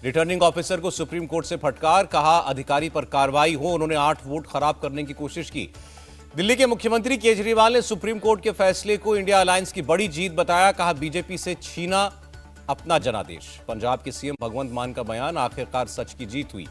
Returning officer को supreme court से फटकार, कहा अधिकारी पर कार्रवाई हो। उन्होंने 8 वोट खराब करने की कोशिश की। दिल्ली के मुख्यमंत्री केजरीवाल ने सुप्रीम कोर्ट के फैसले को इंडिया अलायंस की बड़ी जीत बताया, कहा बीजेपी से छीना अपना जनादेश। पंजाब के सीएम भगवंत मान का बयान, आखिरकार सच की जीत हुई।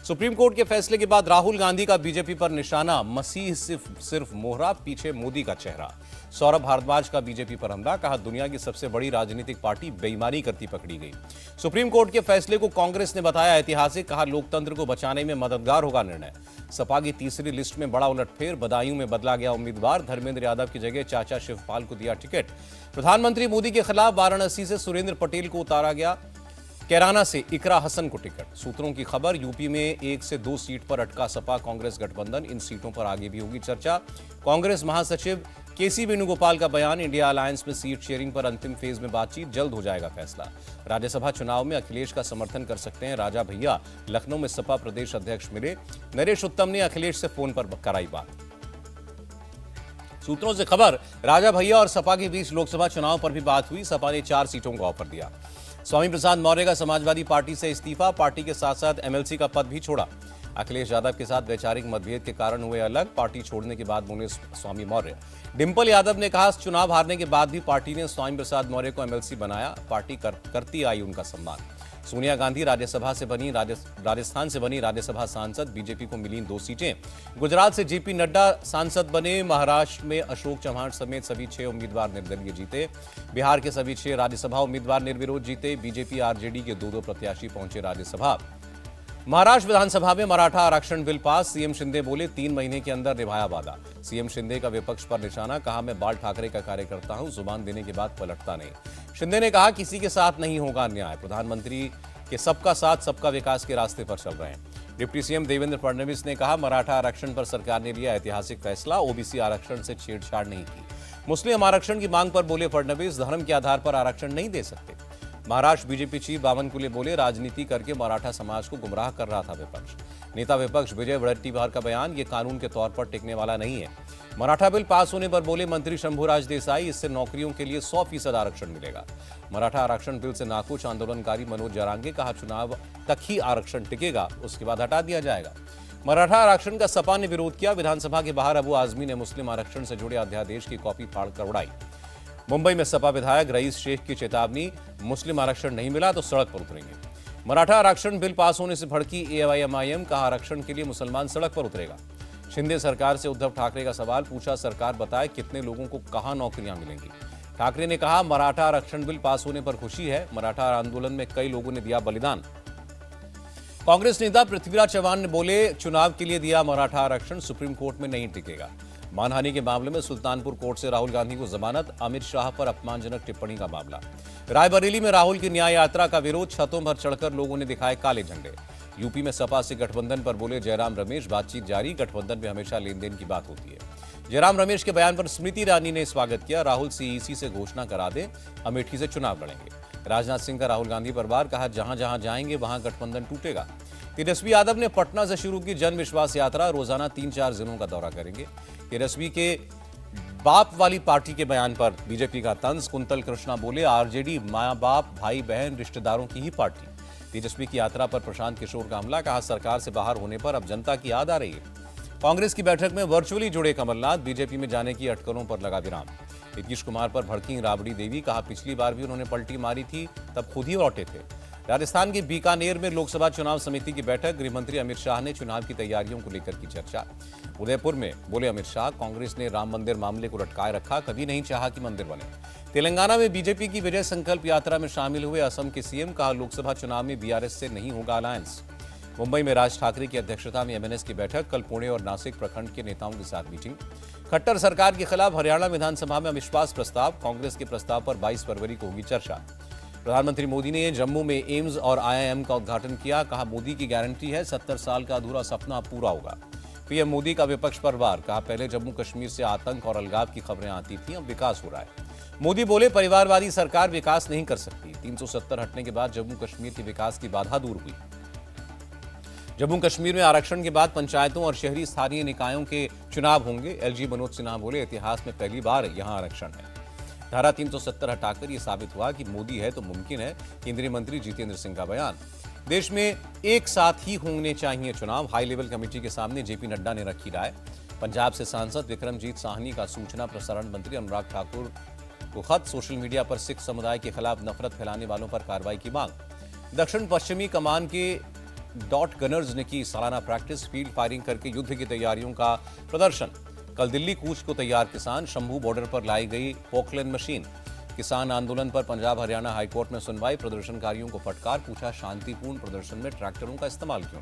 सुप्रीम कोर्ट के फैसले के बाद राहुल गांधी का बीजेपी पर निशाना, मसीह सिर्फ मोहरा, पीछे मोदी का चेहरा। सौरभ भारद्वाज का बीजेपी पर हमला, कहा दुनिया की सबसे बड़ी राजनीतिक पार्टी बेईमानी करती पकड़ी गई। सुप्रीम कोर्ट के फैसले को कांग्रेस ने बताया ऐतिहासिक, कहा लोकतंत्र को बचाने में मददगार होगा निर्णय। सपा की तीसरी लिस्ट में बड़ा उलटफेर, बदायूं में बदला गया उम्मीदवार, धर्मेंद्र यादव की जगह चाचा शिवपाल को दिया टिकट। प्रधानमंत्री मोदी के खिलाफ वाराणसी से सुरेंद्र पटेल को उतारा गया, कैराना से इकरा हसन को टिकट। सूत्रों की खबर, यूपी में 1 से 2 सीट पर अटका सपा कांग्रेस गठबंधन, इन सीटों पर आगे भी होगी चर्चा। कांग्रेस महासचिव केसी वेणुगोपाल का बयान, इंडिया अलायंस में सीट शेयरिंग पर अंतिम फेज में बातचीत, जल्द हो जाएगा फैसला। राज्यसभा चुनाव में अखिलेश का समर्थन कर सकते हैं राजा भैया, लखनऊ में सपा प्रदेश अध्यक्ष मिले। नरेश उत्तम ने अखिलेश से फोन पर कराई बात। सूत्रों से खबर, राजा भैया और सपा के बीच लोकसभा चुनाव पर भी बात हुई। सपा ने 4 सीटों का ऑफर दिया। स्वामी प्रसाद मौर्य का समाजवादी पार्टी से इस्तीफा, पार्टी के साथ साथ एमएलसी का पद भी छोड़ा। अखिलेश यादव के साथ वैचारिक मतभेद के कारण हुए अलग, पार्टी छोड़ने के बाद बोले स्वामी मौर्य। डिंपल यादव ने कहा चुनाव हारने के बाद भी पार्टी ने स्वामी प्रसाद मौर्य को एमएलसी बनाया, पार्टी करती आई उनका सम्मान। सोनिया गांधी राजस्थान से बनी राज्यसभा सांसद, बीजेपी को मिली 2 सीटें। गुजरात से जेपी नड्डा सांसद बने। महाराष्ट्र में अशोक चव्हाण समेत सभी 6 उम्मीदवार निर्दलीय जीते। बिहार के सभी 6 राज्यसभा उम्मीदवार निर्विरोध जीते। बीजेपी आरजेडी के 2 प्रत्याशी पहुंचे राज्यसभा। महाराष्ट्र विधानसभा में मराठा आरक्षण बिल पास, सीएम शिंदे बोले 3 महीने के अंदर निभाया वादा। सीएम शिंदे का विपक्ष पर निशाना, कहा मैं बाल ठाकरे का कार्यकर्ता हूं, जुबान देने के बाद पलटता नहीं। शिंदे ने कहा किसी के साथ नहीं होगा अन्याय, प्रधानमंत्री के सबका साथ सबका विकास के रास्ते पर चल रहे हैं। डिप्टी सीएम देवेंद्र फडणवीस ने कहा मराठा आरक्षण पर सरकार ने लिया ऐतिहासिक फैसला, ओबीसी आरक्षण से छेड़छाड़ नहीं की। मुस्लिम आरक्षण की मांग पर बोले फडणवीस, धर्म के आधार पर आरक्षण नहीं दे सकते। महाराष्ट्र बीजेपी चीफ बावनकुले बोले राजनीति करके मराठा समाज को गुमराह कर रहा था विपक्ष। नेता विपक्ष विजय वडेट्टीवार का बयान, ये कानून के तौर पर टिकने वाला नहीं है। मराठा बिल पास होने पर बोले मंत्री शंभूराज देसाई, इससे नौकरियों के लिए 100% आरक्षण मिलेगा। मराठा आरक्षण बिल से नाखुश आंदोलनकारी मनोज जरांगे, कहा चुनाव तक ही आरक्षण टिकेगा, उसके बाद हटा दिया जाएगा। मराठा आरक्षण का सपा ने विरोध किया। विधानसभा के बाहर अबू आजमी ने मुस्लिम आरक्षण से जुड़े अध्यादेश की कॉपी फाड़कर उड़ाई। मुंबई में सपा विधायक रईस शेख की चेतावनी, मुस्लिम आरक्षण नहीं मिला तो सड़क पर उतरेंगे। मराठा आरक्षण बिल पास होने से भड़की एआईएमआईएम, कहा आरक्षण के लिए मुसलमान सड़क पर उतरेगा। शिंदे सरकार से उद्धव ठाकरे का सवाल पूछा, सरकार बताए कितने लोगों को कहां नौकरियां मिलेंगी। ठाकरे ने कहा मराठा आरक्षण बिल पास होने पर खुशी है, मराठा आंदोलन में कई लोगों ने दिया बलिदान। कांग्रेस नेता पृथ्वीराज चव्हाण ने बोले चुनाव के लिए दिया मराठा आरक्षण, सुप्रीम कोर्ट में नहीं टिकेगा। मानहानि के मामले में सुल्तानपुर कोर्ट से राहुल गांधी को जमानत, अमित शाह पर अपमानजनक टिप्पणी का मामला। रायबरेली में राहुल की न्याय यात्रा का विरोध, छतों पर चढ़कर लोगों ने दिखाए काले झंडे। यूपी में सपा से गठबंधन पर बोले जयराम रमेश, बातचीत जारी, गठबंधन में हमेशा लेन देन की बात होती है। जयराम रमेश के बयान पर स्मृति ईरानी ने स्वागत किया, राहुल सीईसी से घोषणा करा दे, अमेठी से चुनाव लड़ेंगे। राजनाथ सिंह का राहुल गांधी पर वार, कहा जहां जहां जाएंगे वहां गठबंधन टूटेगा। तेजस्वी यादव ने पटना से शुरू की जन विश्वास यात्रा, रोजाना 3-4 जिलों का दौरा करेंगे। तेजस्वी के बाप वाली पार्टी के बयान पर बीजेपी का तंज, कुंतल कृष्णा बोले आरजेडी मां बाप भाई बहन रिश्तेदारों की ही पार्टी। तेजस्वी की यात्रा पर प्रशांत किशोर का हमला, कहा सरकार से बाहर होने पर अब जनता की याद आ रही है। कांग्रेस की बैठक में वर्चुअली जुड़े कमलनाथ, बीजेपी में जाने की अटकलों पर लगा विराम। नीतीश कुमार पर भड़की राबड़ी देवी, कहा पिछली बार भी उन्होंने पलटी मारी थी, तब खुद ही लौटे थे। राजस्थान के बीकानेर में लोकसभा चुनाव समिति की बैठक, गृहमंत्री अमित शाह ने चुनाव की तैयारियों को लेकर की चर्चा। उदयपुर में बोले अमित शाह, कांग्रेस ने राम मंदिर मामले को लटकाए रखा, कभी नहीं चाहा कि मंदिर बने। तेलंगाना में बीजेपी की विजय संकल्प यात्रा में शामिल हुए असम के सीएम, कहा लोकसभा चुनाव में बीआरएस से नहीं होगा अलायंस। मुंबई में राज ठाकरे की अध्यक्षता में एमएनएस की बैठक, कल पुणे और नासिक प्रखंड के नेताओं के साथ मीटिंग। खट्टर सरकार के खिलाफ हरियाणा विधानसभा में अविश्वास प्रस्ताव, कांग्रेस के प्रस्ताव पर 22 फरवरी को होगी चर्चा। प्रधानमंत्री मोदी ने जम्मू में एम्स और आईआईएम का उद्घाटन किया, कहा मोदी की गारंटी है 70 साल का अधूरा सपना पूरा होगा। पीएम मोदी का विपक्ष पर वार, कहा पहले जम्मू कश्मीर से आतंक और अलगाव की खबरें आती थी, अब विकास हो रहा है। मोदी बोले परिवारवादी सरकार विकास नहीं कर सकती। 370 हटने के बाद जम्मू कश्मीर के विकास की बाधा दूर हुई। जम्मू कश्मीर में आरक्षण के बाद पंचायतों और शहरी स्थानीय निकायों के चुनाव होंगे। एलजी मनोज सिन्हा बोले इतिहास में पहली बार यहां आरक्षण है। धारा 370 हटाकर यह साबित हुआ कि मोदी है तो मुमकिन है, केंद्रीय मंत्री जितेंद्र सिंह का बयान। देश में एक साथ ही होने चाहिए चुनाव, हाई लेवल कमेटी के सामने जेपी नड्डा ने रखी राय। पंजाब से सांसद विक्रमजीत साहनी का सूचना प्रसारण मंत्री अनुराग ठाकुर को खत, सोशल मीडिया पर सिख समुदाय के खिलाफ नफरत फैलाने वालों पर कार्रवाई की मांग। दक्षिण पश्चिमी कमान के डॉट गनर्स ने की सालाना प्रैक्टिस, फील्ड फायरिंग करके युद्ध की तैयारियों का प्रदर्शन। कल दिल्ली कूच को तैयार किसान, शंभू बॉर्डर पर लाई गई पोकलैंड मशीन। किसान आंदोलन पर पंजाब हरियाणा हाईकोर्ट में सुनवाई, प्रदर्शनकारियों को फटकार, पूछा शांतिपूर्ण प्रदर्शन में ट्रैक्टरों का इस्तेमाल क्यों।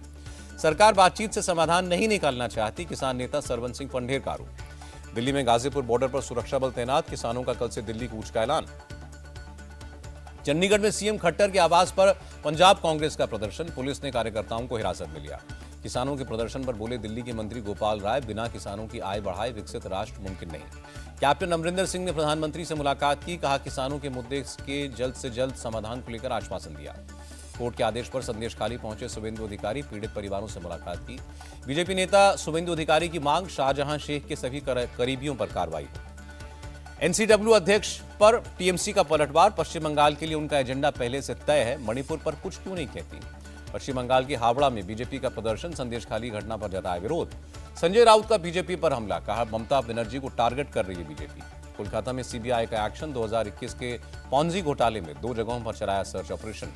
सरकार बातचीत से समाधान नहीं निकालना चाहती, किसान नेता सरवन सिंह पंढेर का आरोप। दिल्ली में गाजीपुर बॉर्डर पर सुरक्षा बल तैनात, किसानों का कल से दिल्ली कूच का ऐलान। चंडीगढ़ में सीएम खट्टर के आवास पर पंजाब कांग्रेस का प्रदर्शन, पुलिस ने कार्यकर्ताओं को हिरासत में लिया। किसानों के प्रदर्शन पर बोले दिल्ली के मंत्री गोपाल राय, बिना किसानों की आय बढ़ाए विकसित राष्ट्र मुमकिन नहीं। कैप्टन अमरिंदर सिंह ने प्रधानमंत्री से मुलाकात की, कहा किसानों के मुद्दे के जल्द से जल्द समाधान को लेकर आश्वासन दिया। कोर्ट के आदेश पर संदेशखाली पहुंचे शुभेंदु अधिकारी, पीड़ित परिवारों से मुलाकात की। बीजेपी नेता शुभेंदु अधिकारी की मांग, शाहजहां शेख के सभी करीबियों पर कार्रवाई। एनसीडब्ल्यू अध्यक्ष पर टीएमसी का पलटवार, पश्चिम बंगाल के लिए उनका एजेंडा पहले से तय है, मणिपुर पर कुछ क्यों नहीं कहती। पश्चिम बंगाल के हावड़ा में बीजेपी का प्रदर्शन, संदेशखाली घटना पर जताया विरोध। संजय राउत का बीजेपी पर हमला, कहा ममता बनर्जी को टारगेट कर रही है बीजेपी। कोलकाता में सीबीआई का एक्शन, 2021 के पॉन्जी घोटाले में 2 जगहों पर चलाया सर्च ऑपरेशन।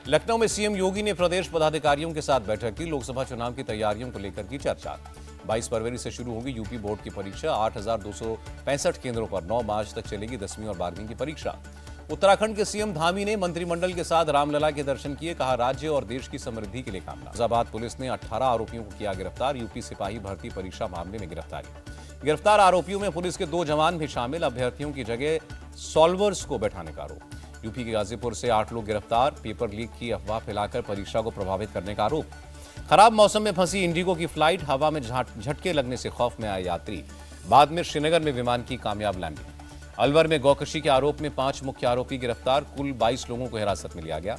लखनऊ में सीएम योगी ने प्रदेश पदाधिकारियों के साथ बैठक की, लोकसभा चुनाव की तैयारियों को लेकर की चर्चा। 22 फरवरी से शुरू होगी यूपी बोर्ड की परीक्षा, 8,265 केंद्रों पर 9 मार्च तक चलेगी 10वीं और 12वीं की परीक्षा। उत्तराखंड के सीएम धामी ने मंत्रिमंडल के साथ रामलला के दर्शन किए, कहा राज्य और देश की समृद्धि के लिए कामना। फैजाबाद पुलिस ने 18 आरोपियों को किया गिरफ्तार, यूपी सिपाही भर्ती परीक्षा मामले में गिरफ्तारी। गिरफ्तार आरोपियों में पुलिस के 2 जवान भी शामिल, अभ्यर्थियों की जगह सॉल्वर्स को बैठाने का आरोप। यूपी के गाजीपुर से 8 लोग गिरफ्तार, पेपर लीक की अफवाह फैलाकर परीक्षा को प्रभावित करने का आरोप। खराब मौसम में फंसी इंडिगो की फ्लाइट, हवा में झटके लगने से खौफ में आए यात्री, बाद में श्रीनगर में विमान की कामयाब लैंडिंग। अलवर में गौकशी के आरोप में 5 मुख्य आरोपी गिरफ्तार, कुल 22 लोगों को हिरासत में लिया गया।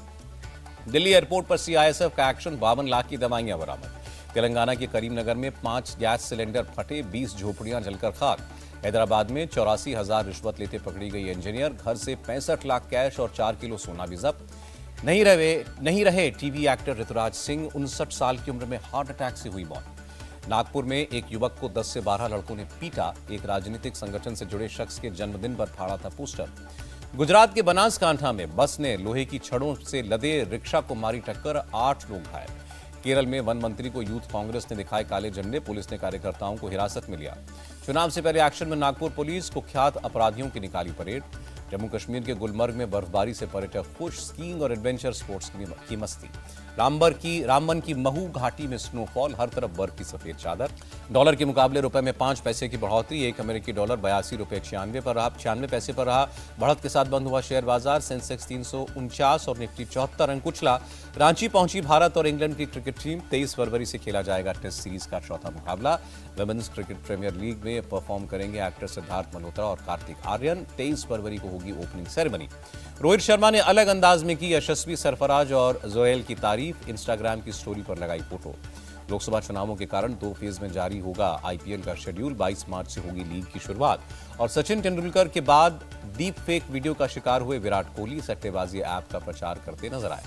दिल्ली एयरपोर्ट पर सीआईएसएफ का एक्शन, 52 लाख की दवाइयां बरामद। तेलंगाना के करीमनगर में 5 गैस सिलेंडर फटे, 20 झोपड़ियां जलकर खाक। हैदराबाद में 84,000 रिश्वत लेते पकड़ी गई इंजीनियर, घर से 65 लाख कैश और 4 किलो सोना भी जब्त। नहीं रहे टीवी एक्टर ऋतुराज सिंह, 59 साल की उम्र में हार्ट अटैक से हुई मौत। नागपुर में एक युवक को 10 से 12 लड़कों ने पीटा, एक राजनीतिक संगठन से जुड़े शख्स के जन्मदिन पर फाड़ा था पोस्टर। गुजरात के बनासकांठा में बस ने लोहे की छड़ों से लदे रिक्शा को मारी टक्कर, 8 लोग घायल। केरल में वन मंत्री को यूथ कांग्रेस ने दिखाए काले झंडे, पुलिस ने कार्यकर्ताओं को हिरासत में लिया। चुनाव से पहले एक्शन में नागपुर पुलिस, कुख्यात अपराधियों की निकाली परेड। जम्मू कश्मीर के गुलमर्ग में बर्फबारी से पर्यटक खुश, स्कीइंग और एडवेंचर स्पोर्ट्स की मस्ती। रामबन की महू घाटी में स्नोफॉल, हर तरफ बर्फ की सफेद चादर। डॉलर के मुकाबले रुपए में 5 पैसे की बढ़ोतरी, 1 अमेरिकी डॉलर 82 रुपये 96 पैसे पर रहा। बढ़त के साथ बंद हुआ शेयर बाजार, सेंसेक्स 349 और निफ्टी 74 अंक कुचला। रांची पहुंची भारत और इंग्लैंड की क्रिकेट टीम, 23 फरवरी से खेला जाएगा टेस्ट सीरीज का चौथा मुकाबला। वुमेन्स क्रिकेट प्रीमियर लीग में परफॉर्म करेंगे एक्टर सिद्धार्थ मल्होत्रा और कार्तिक आर्यन, 23 फरवरी को होगी ओपनिंग सेरेमनी। रोहित शर्मा ने अलग अंदाज में की यशस्वी सरफराज और जोएल की तारीफ, इंस्टाग्राम की स्टोरी पर लगाई फोटो। लोकसभा चुनावों के कारण 2 फेज में जारी होगा आईपीएल का शेड्यूल, 22 मार्च से होगी लीग की शुरुआत। और सचिन तेंदुलकर के बाद डीप फेक वीडियो का शिकार हुए विराट कोहली, सट्टेबाजी ऐप का प्रचार करते नजर आए।